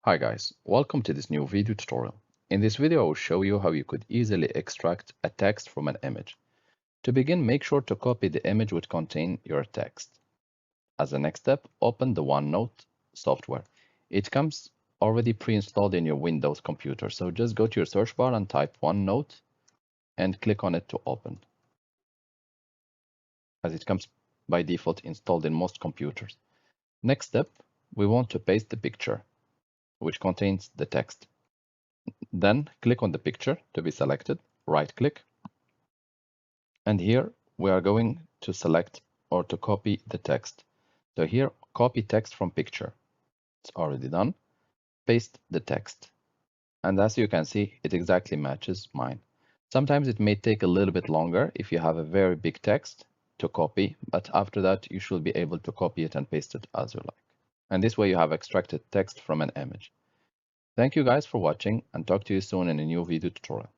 Hi guys, welcome to this new video tutorial. In this video, I will show you how you could easily extract a text from an image. To begin, make sure to copy the image which contains your text. As a next step, open the OneNote software. It comes already pre-installed in your Windows computer, so just go to your search bar and type OneNote and click on it to open, as it comes by default installed in most computers. Next step, we want to paste the picture which contains the text. Then click on the picture to be selected, right click, and here we are going to select or to copy the text. So here, copy text from picture. It's already done. Paste the text. And as you can see, it exactly matches mine. Sometimes it may take a little bit longer if you have a very big text to copy, but after that, you should be able to copy it and paste it as you like. And this way you have extracted text from an image. Thank you guys for watching and talk to you soon in a new video tutorial.